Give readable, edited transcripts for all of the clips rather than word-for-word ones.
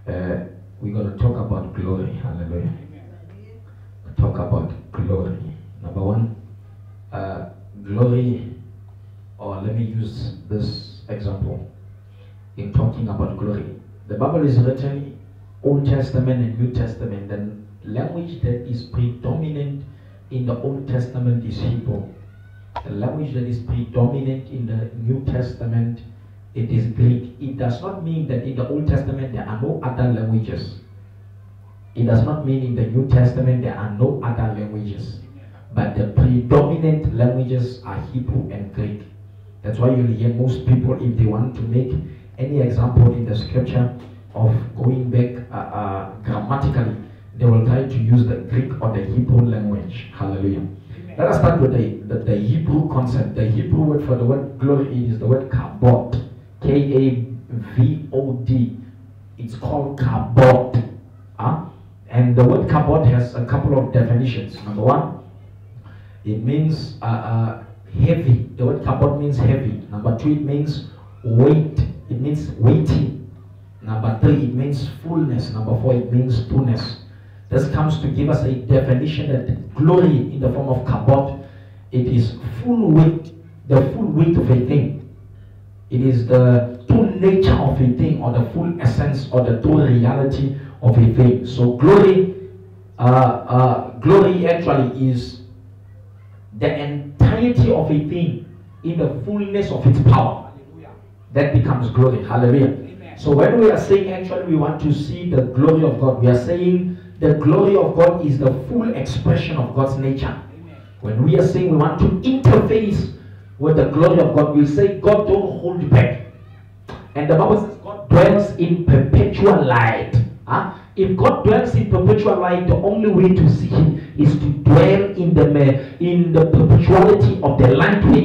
We're going to talk about glory. Hallelujah. Talk about glory. Number one, glory, or let me use this example in talking about glory. The Bible is written Old Testament and New Testament. The language that is predominant in the Old Testament is Hebrew. The language that is predominant in the New Testament, it is Greek. It does not mean that in the Old Testament there are no other languages. It does not mean in the New Testament there are no other languages. But the predominant languages are Hebrew and Greek. That's why you'll hear most people, if they want to make any example in the scripture of going back grammatically, they will try to use the Greek or the Hebrew language. Hallelujah. Let us start with the Hebrew concept. The Hebrew word for the word glory is the word kabod. K-A-V-O-D. It's called kabod. And the word kabod has a couple of definitions. Number one, it means heavy. The word kabod means heavy. Number two, it means weight. It means weighty. Number three, it means fullness. Number four, it means fullness. This comes to give us a definition that glory in the form of kabod, it is full weight, the full weight of a thing. It is the true nature of a thing, or the full essence, or the true reality of a thing. So glory, glory actually is the entirety of a thing in the fullness of its power. Hallelujah. That becomes glory. Hallelujah. Amen. So when we are saying actually we want to see the glory of God, we are saying the glory of God is the full expression of God's nature. Amen. When we are saying we want to interface with the glory of God, we say God don't hold back. And the Bible says God dwells in perpetual light. If God dwells in perpetual light, the only way to see Him is to dwell in the perpetuality of the light where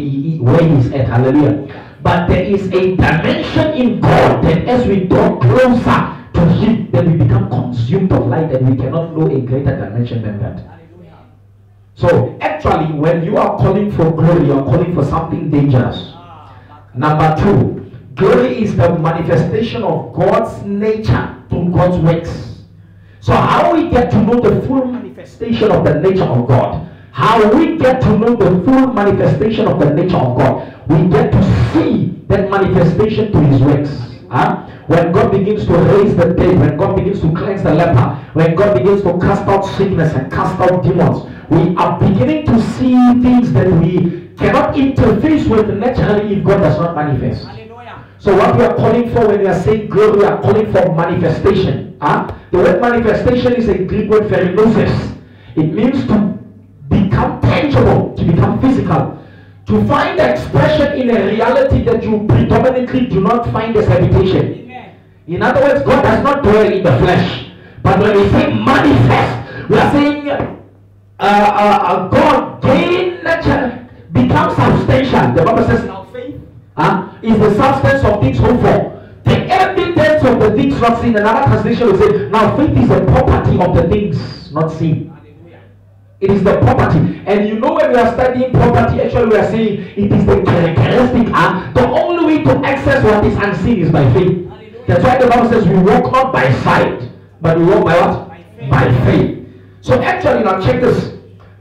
He is at. Hallelujah. But there is a dimension in God that as we draw closer to Him, then we become consumed of light, and we cannot know a greater dimension than that. Hallelujah. So actually, when you are calling for glory, you are calling for something dangerous. Number two, glory is the manifestation of God's nature through God's works. So how we get to know the full manifestation of the nature of God? How we get to know the full manifestation of the nature of God? We get to see that manifestation through His works. When God begins to raise the dead, when God begins to cleanse the leper, when God begins to cast out sickness and cast out demons, we are beginning to see things that we cannot interface with naturally if God does not manifest. Hallelujah. So what we are calling for when we are saying glory, we are calling for manifestation. The word manifestation is a Greek word pherinosis. It means to become tangible, to become physical, to find expression in a reality that you predominantly do not find as habitation. In other words, God does not dwell in the flesh. But when we say manifest, we are saying God gain nature, becomes substantial. The Bible says now faith is the substance of things hoped for, the evidence of the things not seen. Another translation will say now faith is the property of the things not seen. It is the property. And you know, when we are studying property, actually we are saying it is the characteristic. The only way to access what is unseen is by faith. That's why the Bible says we walk not by sight, but we walk by what? By faith. So actually, now check this.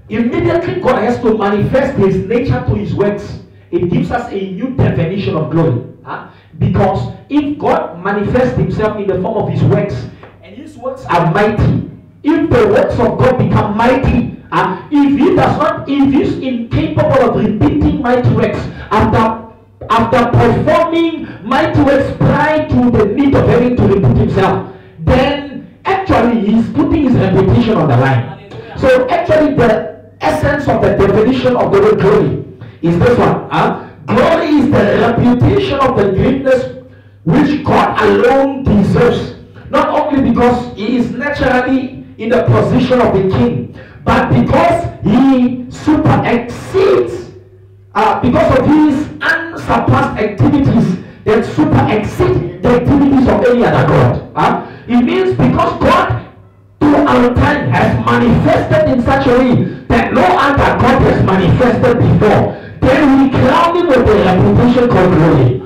Immediately God has to manifest His nature through His works. It gives us a new definition of glory. Because if God manifests Himself in the form of His works, and His works are mighty, if the works of God become mighty, if He's incapable of repeating mighty works after performing mighty works prior to the need of having to repeat Himself, then actually He's putting His reputation on the line. So actually the essence of the definition of the word glory is this one. Glory is the reputation of the greatness which God alone deserves, not only because He is naturally in the position of the king, but because He super exceeds, because of His unsurpassed activities that super exceed the activities of any other God. It means because God through our time has manifested in such a way that no other God has manifested before, then we crown Him with a reputation called glory,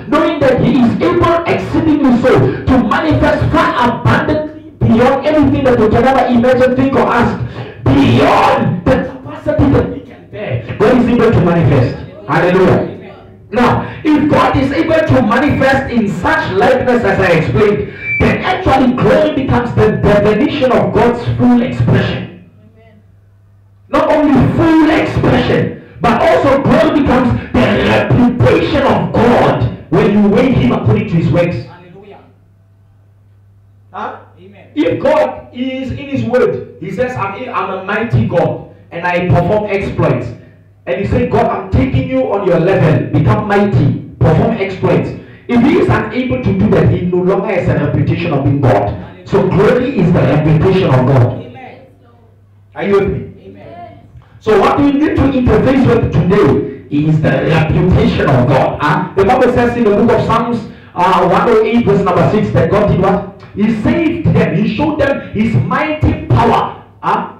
knowing that He is able exceedingly so to manifest far abundantly beyond anything that you can ever imagine, think, or ask. Beyond the capacity that we can bear, God is able to manifest. Hallelujah. Now, if God is able to manifest in such likeness as I explained, then actually glory becomes the definition of God's full expression. Not only full expression, but also glory becomes the reputation of God when you weigh him according to his works. Hallelujah. Huh? Amen. If God is in his word, he says, I'm a mighty God and I perform exploits. And he said, God, I'm taking you on your level, become mighty, perform exploits. If he is unable to do that, he no longer has a reputation of being God. So glory is the reputation of God. Amen. Are you with me? Amen. So what we need to interface with today is the reputation of God. The Bible says in the book of Psalms 108 verse number 6 that God did what? He saved them. He showed them his mighty power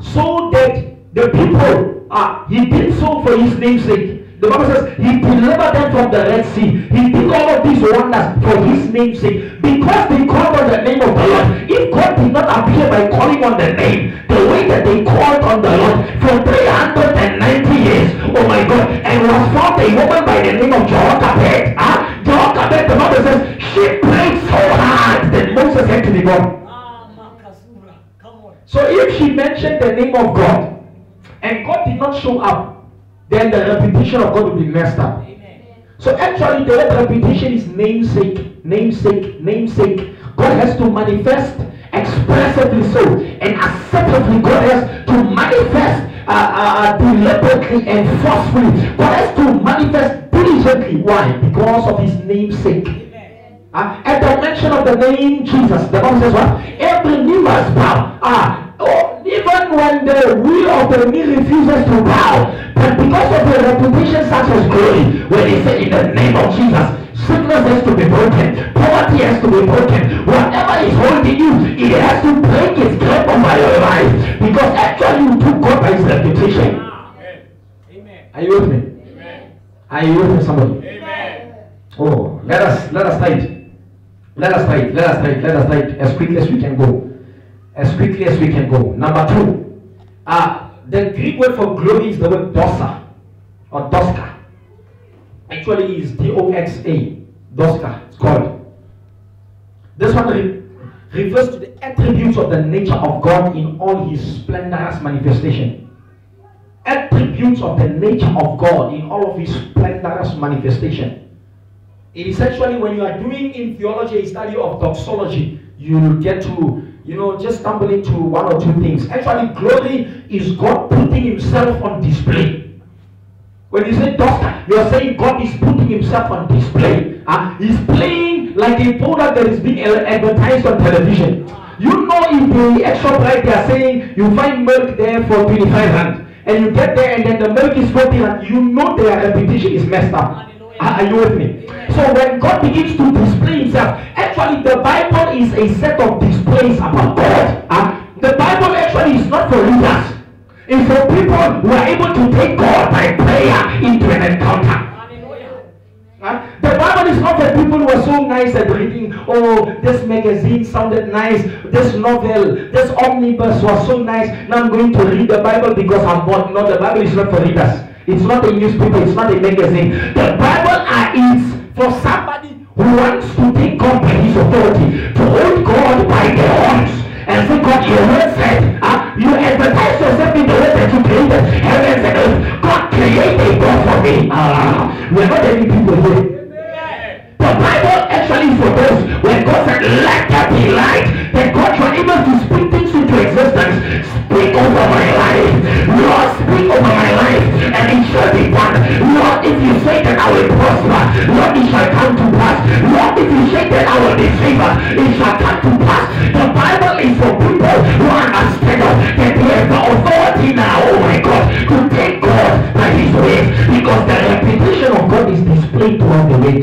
so that the people, he did so for his name's sake. The Bible says he delivered them from the Red Sea. He did all of these wonders for his name's sake. Because they called on the name of the Lord. If God did not appear by calling on the name, the way that they called on the Lord for 390 years, oh my God, and was found a woman by the name of Jehoshaphat. Jehoshaphat, the Bible says, she prayed so hard that Moses had to be gone. So if she mentioned the name of God, and God did not show up, then the reputation of God will be messed up. Amen. So actually the word reputation is namesake, namesake, namesake. God has to manifest expressively so, and acceptably God has to manifest deliberately and forcefully. God has to manifest diligently. Why? Because of his namesake. At the mention of the name Jesus, the Bible says what? Every knee must bow. Even when the will of the knee refuses to bow, but because of the reputation such as glory, when they say in the name of Jesus, sickness has to be broken, poverty has to be broken, whatever is holding you, it has to break its grip over your life, because actually you took God by his reputation. Amen. Are you with me? Amen. Are you with me, somebody? Amen. Oh, let us fight. Let us fight as quickly as we can go. As quickly as we can go. Number 2. The Greek word for glory is the word doxa or doska. Actually is D-O-X-A. Doska, it's called. This one refers to the attributes of the nature of God in all his splendorous manifestation. Attributes of the nature of God in all of his splendorous manifestation. It is actually when you are doing in theology a study of doxology, you will get to just stumble into one or two things. Actually, glory is God putting himself on display. When you say doxa, you are saying God is putting himself on display. He's playing like a product that is being advertised on television. You know, in the extra bright they are saying you find milk there for 25 rand, and you get there and then the milk is 40 rand. You know their reputation is messed up. Are you with me? So when God begins to display himself, actually the Bible is a set of displays about God. The Bible actually is not for readers. It's for people who are able to take God by prayer into an encounter. The Bible is not for people who are so nice at reading. Oh, this magazine sounded nice. This novel, this omnibus was so nice. Now I'm going to read the Bible because I'm bored. No, the Bible is not for readers. It's not a newspaper, it's not a magazine. The Bible is for somebody who wants to take God by his authority, to hold God by the horns, and say, God, your word said, you advertise yourself in the way that you created heavens and earth. God created God for me. We're not any people here. The Bible actually is for those when God said, let there be light, that God was able to speak things into existence. Speak over my life. Lord, speak over my life, and it shall be done. Lord, if you say that I will prosper, Lord, it shall come to pass. Lord, if you say that I will be favored, it shall come to pass. The Bible is for people who understand that they have the authority now, oh my God, to take God by his ways, because the reputation of God is displayed throughout the way.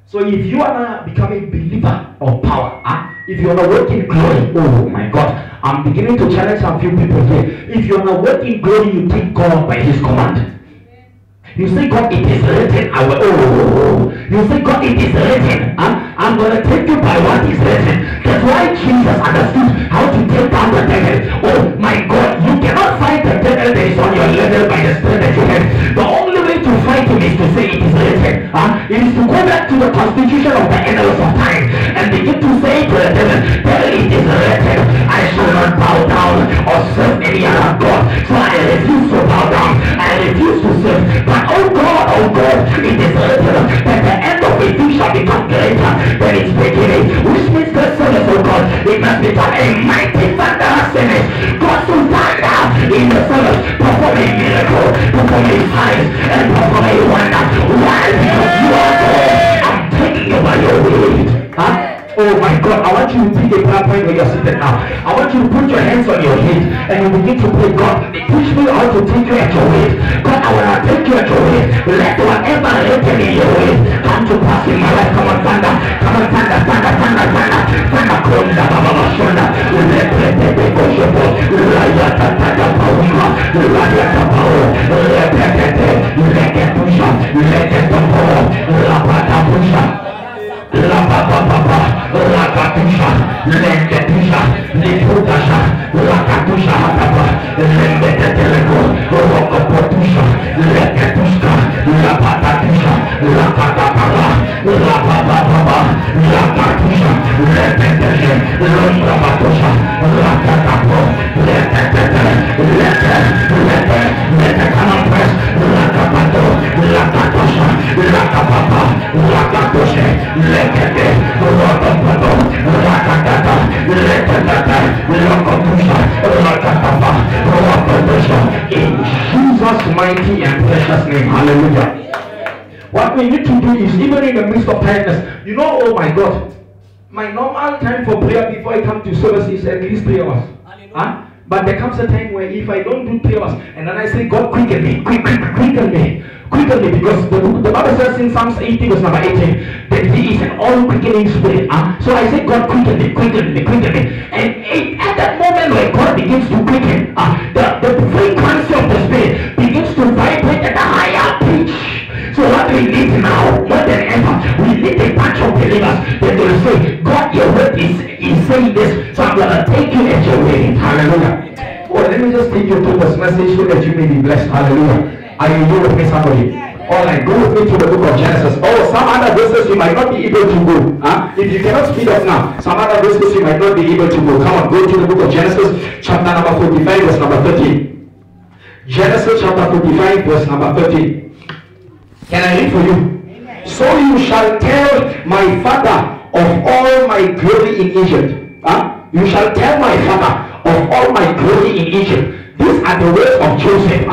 So if you want to become a believer of power, if you want to work in glory, oh my God, I'm beginning to challenge some few people here. If you want to work in glory, you take God by his command. You say, God, it is written. You say, God, it is written. I'm going to take you by what is written. Jesus understood how to take down the devil. Oh my God, you cannot fight the devil that is on your level by the strength that you have. The only way to fight him is to say it is written. It is to go back to the constitution of the annals of time and begin to say to the devil, it is written, I shall not bow down or serve any other God. So I refuse to bow down, I refuse to serve. But oh God, it is written that the end of a thing shall become greater than its beginning. Which means the service of God, it must become a mighty thunderous service. God to thunder in the service, perform a miracle, perform a sign, and perform a wonder. Why? Because you are God. I'm taking you by your will. Oh my God, I want you to take a prayer point where you're seated now. I want you to put your hands on your head and you begin to pray, God, teach me how to take you at your weight. God, I will not take you at your weight. Let whatever written in your way come to pass in my life. Come on, thunder. Come on, thunder. Thunder, Konda, Baba, Shonda. Let the Koshopo, Rayata, Pauma, Rayata, Pao, Leketusha, Leketopo, Lapata Pusha. La papa, la katusha, lenketusha, liputasha, la katusha hatapa, lenketeleko, rokopotusha, leketuska, la patatusha, la katapara, la papa, la katusha, leketeshe, londrabatusha, la katapo, lete, come on press, la kapato, la katusha, la kapapa, la katushe, Lekete, Rokopoto, Rakatata, Lekatata, Rokotusha, Rakatapa, Rokotusha. In Jesus' mighty and precious name, hallelujah. What we need to do is, even in the midst of tiredness, you know, oh my God, my normal time for prayer before I come to service is at least 3 hours. But there comes a time where if I don't do 3 hours, and then I say, God, quicken me, quicken me. Quickly, because the Bible says in Psalms 80 verse number 18 that he is an all-quickening spirit. So I say, God, quicken me. And at that moment when God begins to quicken, the frequency of the spirit begins to vibrate at a higher pitch. So what we need now, more than ever, we need a bunch of believers that will say, God, your word is saying this, so I'm going to take you at your way. Hallelujah. Oh, let me just take you through this message so that you may be blessed. Hallelujah. Are you here with me, somebody? Alright, go with me to the book of Genesis. Oh, some other verses you might not be able to go. If you cannot speed up now, some other verses you might not be able to go. Come on, go to the book of Genesis, chapter number 45, verse number 13. Genesis chapter 45, verse number 13. Can I read for you? Amen. So you shall tell my father of all my glory in Egypt. You shall tell my father of all my glory in Egypt. These are the words of Joseph.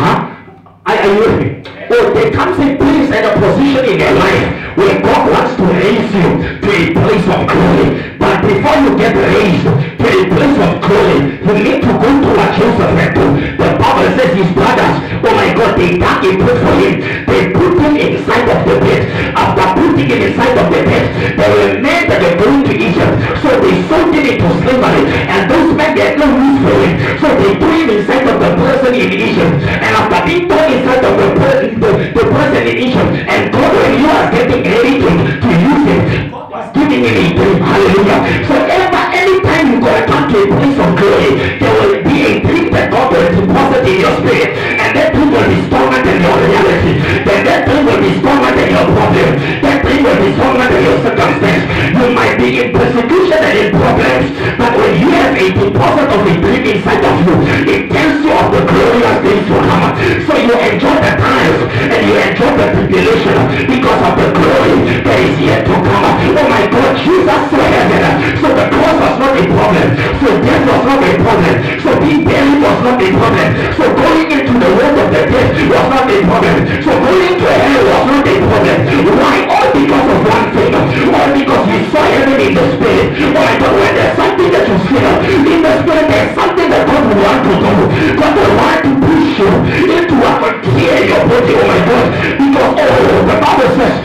Are you with me? Oh, there comes a place and a position in your life where God wants to raise you to a place of glory. But before you get raised to a place of glory, you need to go to what Joseph went to. The Bible says his brothers, oh my God, they dug a pit for him. They put him inside of the pit. After putting him inside of the pit, there were men that were going to Egypt. So they sold him into slavery. And those men, they had no use for him. So they put him inside of the person in Egypt. And after being thrown inside of the person in Egypt, and God, when you are getting ready to use him, God was giving him a dream. Hallelujah. So anytime you go and come to a place of glory, there will be a dream that God will deposit in your spirit, and that dream will be stronger than your reality. Then that dream will be stronger than your problem. That dream will be stronger than your circumstance. You might be in persecution and in problems, but when you have a deposit of a dream inside of you, it tells you of the glorious things to come. So you enjoy the trials and you enjoy the tribulation because of the glory that is yet to come. Oh my God, Jesus saw heaven. So the cross was not a problem. So death was not a problem. So being buried was not a problem. So going into the world of the dead was not a problem. So going to hell was not a problem. Why? All because of one thing. All because we saw heaven in the spirit. Oh my God, when there's something that you feel in the spirit, there's something that God will want to do. God will want to push you into what will clear your body. Oh my God. Because the Bible says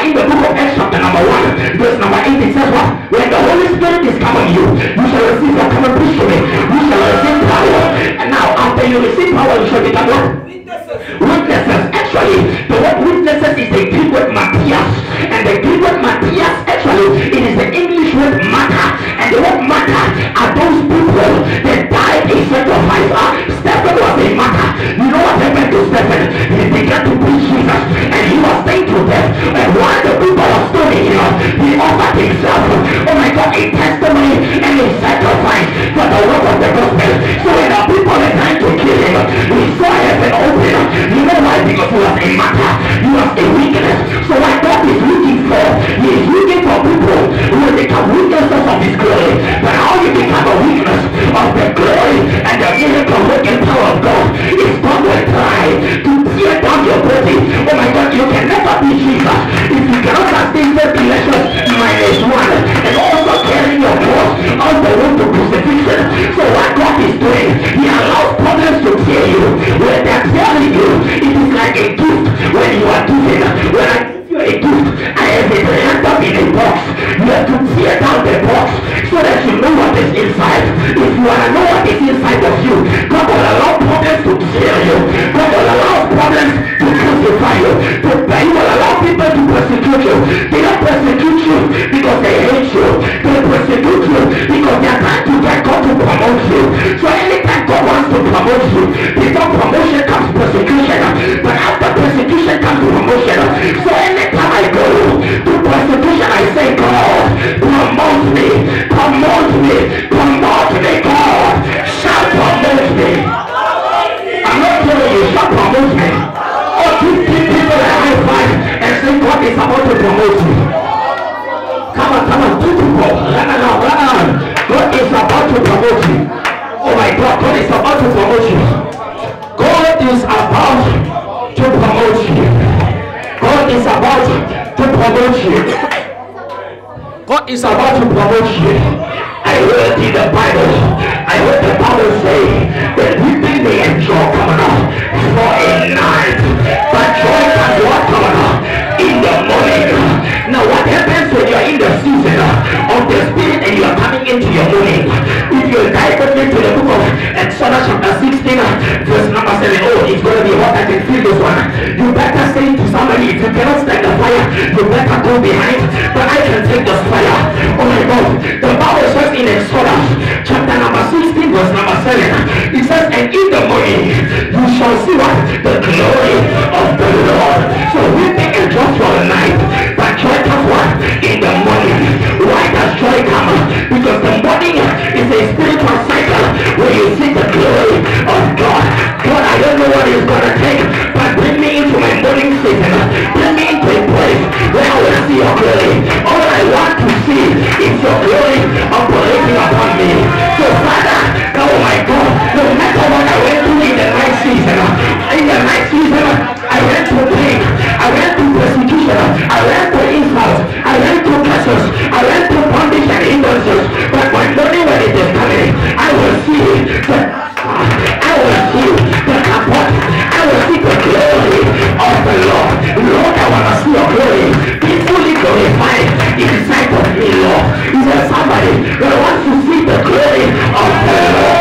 in the book of Acts chapter number 1 verse number 8, it says what? When the Holy Spirit is coming you, you shall receive the common preach to me. You shall receive power. And now after you receive power, you shall become what? Witnesses. Actually, the word witnesses is the Greek word Matthias. And the Greek word Matthias, actually, it is the English word matter. And the word matter are inside of you. God will allow problems to kill you. God will allow problems to crucify you. He will allow people to persecute you. They don't persecute you because they hate you. They persecute you because they are trying to get God to promote you. So anytime God wants to promote you, before promotion comes persecution, but after persecution comes promotion. So anytime I go to persecution, I say, God, promote me, promote me, promote me, God, shall promote me. I'm not telling you, shall promote me. Oh, give people a high five and say, God is about to promote you. Come on, two people, run around. God is about to promote you. Oh my God, God is about to promote you. God is about to promote you. God is about to promote you. God is about to promote you. I read in the Bible. I heard the Bible say that weeping may endure coming up for a night, but joy can what coming up in the morning. Now what happens when you are in the season of the Spirit and you are coming into your morning? If you dive into the book of Exodus chapter 16 verse number 7, oh, it's going to be hot, I can feel this one. You better say to somebody, if you cannot stand the fire, you better go behind, but I can take the fire. Oh my God, the Bible says in Exodus chapter number 16 verse number 7, it says, and in the morning you shall see what? The glory of the Lord. So we think it's just for the night, but joy comes what? In the morning. Why does joy come? Because the morning is a spiritual cycle where you see the glory of God. God, I don't know what it's going to take, but bring me into my morning season. Bring me into a place where I will see your glory. All I want to see is your glory operating upon me. So Father, oh my God, no matter what I went through in the night season, I went through pain, I went through persecution, I went through insults, I went through curses, I went through bondage and hindrances, but my morning when it is coming, I will see the support, I will see the glory of the Lord. Lord, I want to see your glory be fully glorified inside of me, Lord. Is there somebody that wants to see the glory of the Lord?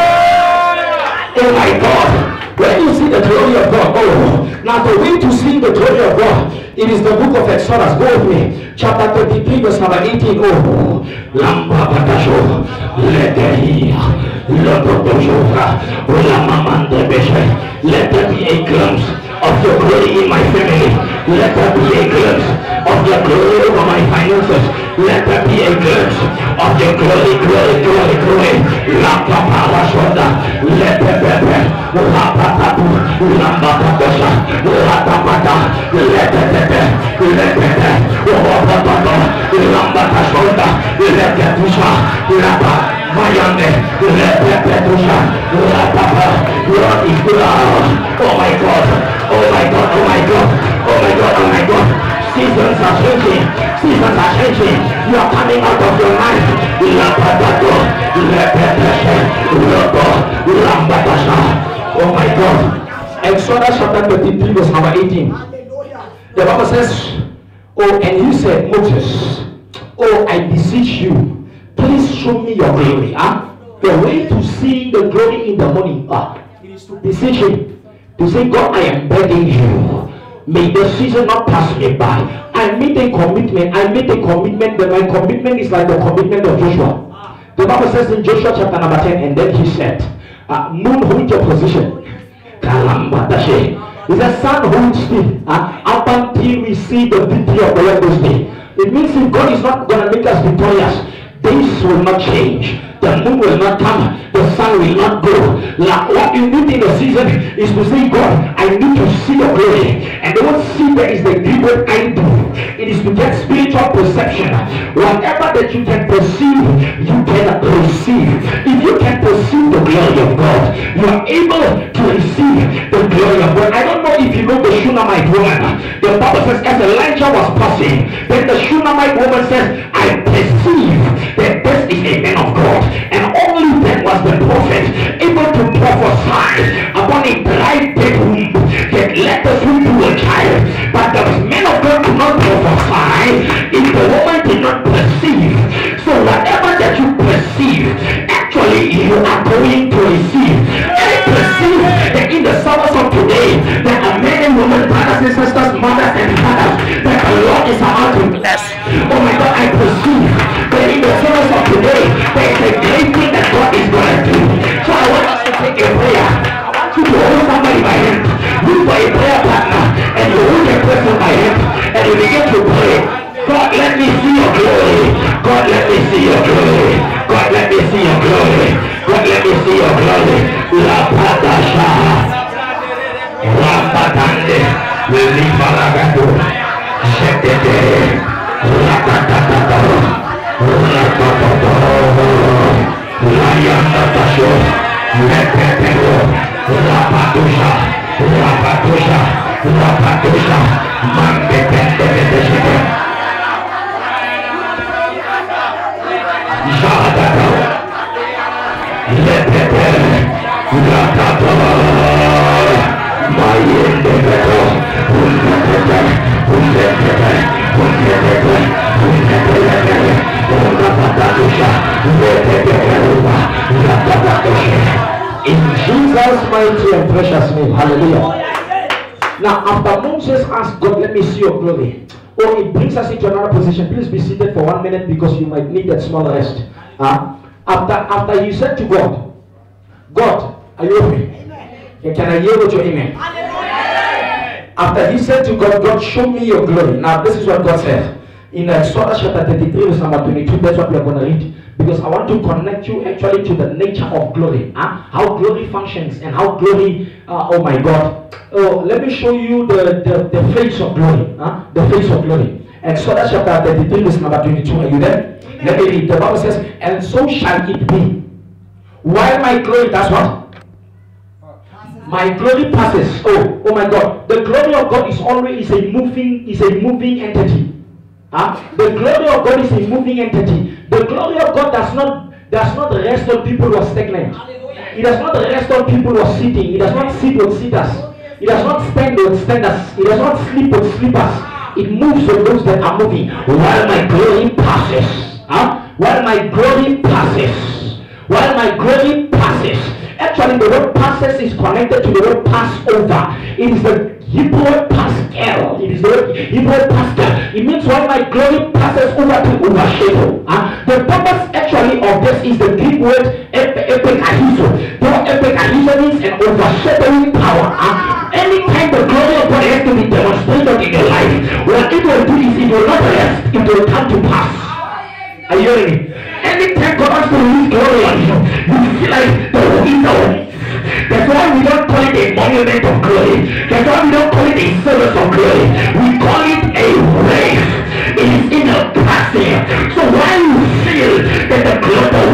Oh my God, when you see the glory of God, oh, now the way to see the glory of God, it is the book of Exodus. Go with me, chapter 33 verse number 18. Oh, Lamba Batasho, Letehia, Lototoshoka, Ulamamande Beshe. Let there be a glimpse of your glory in my family. Let there be a glimpse of your glory over my finances. Let there be a glimpse of your glory, glory. Lapa Parashoda, let the Bebe, Lapatapu, Lambataposha, Latapata, let the Bebe, Lambatashoda, let the Pusha, Lapa, Mayande, let the Petusha, Lapapa, Lord is good. Oh my God, oh my God, oh my God, oh my God, oh my God. Seasons are changing. You are coming out of your life. Oh my God. Exodus chapter 33 verse number 18. The Bible says, oh, and he said, Moses, oh, I beseech you, please show me your glory. The way to see the glory in the morning is to beseech him, to say, God, I am begging you, may the season not pass me by. I made a commitment that my commitment is like the commitment of Joshua. The Bible says in Joshua chapter number 10, and then he said, moon, hold your position. He said, sun, hold still up until we see the victory of the Lord this day. It means if God is not going to make us victorious, days will not change, the moon will not come, the sun will not go. What you need in the season is to say, God, I need to see your glory. And the word see there is the Greek word I do. It is to get spiritual perception. Whatever that you can perceive, you can receive. If you can perceive the glory of God, you are able to receive the glory of God. I don't know if you know the Shunammite woman. The Bible says as Elijah was passing, then the Shunammite woman says, I perceive that this is a man of God. And only then was the prophet able to prophesy upon a dry dead womb that let us womb to a child. But the man of God could not prophesy if the woman did not perceive. So whatever that you perceive, actually you are going to receive. see your glory. La Padasha. Rabatande. Libaragado. Shetete. Rakatata. Rakatata. Layandatasho. Lepetero. Rapatusha. Rapatusha. Rapatusha. Mandepende. Jadata. Lepete. Rakata. Mayendebero. In Jesus' mighty and precious name, hallelujah. Now, after Moses asked God, let me see your glory. Oh, it brings us into another position. Please be seated for 1 minute because you might need that small rest. After he said to God, God, are you with me? Can I hear what your amen? After he said to God, God, show me your glory. Now, this is what God said. In Exodus chapter 33, verse number 22, that's what we are going to read. Because I want to connect you actually to the nature of glory. How glory functions and how glory, oh my God. Let me show you the face of glory. The face of glory. Exodus chapter 33, verse number 22. Are you there? Amen. Let me read. The Bible says, and so shall it be. While my glory, that's what? My glory passes. Oh my God. The glory of God is always a moving entity. The glory of God is a moving entity. The glory of God does not rest on people who are stagnant. It does not rest on people who are sitting. It does not sit with sitters. It does not stand with standers. It does not sleep with sleepers. It moves with those that are moving. While my glory passes. While my glory passes. While my glory passes. Actually, the word passes is connected to the word Passover. It is the Hebrew word Pascal. It is the word Hebrew word Pascal. It means when my glory passes over to overshadow. The purpose actually of this is the Greek word epikahizo. The word epikahizo means an overshadowing power. Anytime the glory of God has to be demonstrated in your life, what it will do is it will not rest, it will come to pass. Are you hearing me? Anytime God wants to release glory on you, you feel like the wind. That's why we don't call it a monument of glory. That's why we don't call it a service of glory. We call it a wave. It is in a passing. So while you feel that the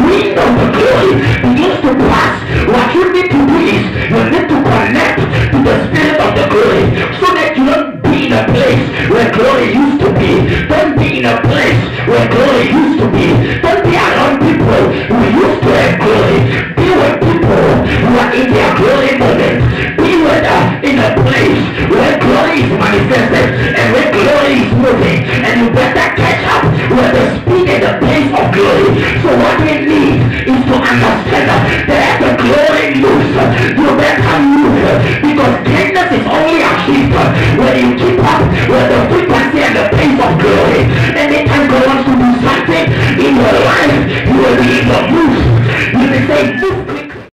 wind of the glory begins to pass, what you need to do is you need to connect to the spirit of the glory so that you don't be in a place where glory used to be. Don't be in a place where glory used to be. Don't be around people who used to have glory. Be with people who are in their glory moment. Be with in a place where glory is manifested and where glory is moving. And you better catch up with the speed and the pace of glory. So what we need is to understand that as the glory moves, you better move, because greatness is only achieved when you keep up with the frequency and the pace of glory. Anytime God wants to do something in your life, you will be in the mood. You will say,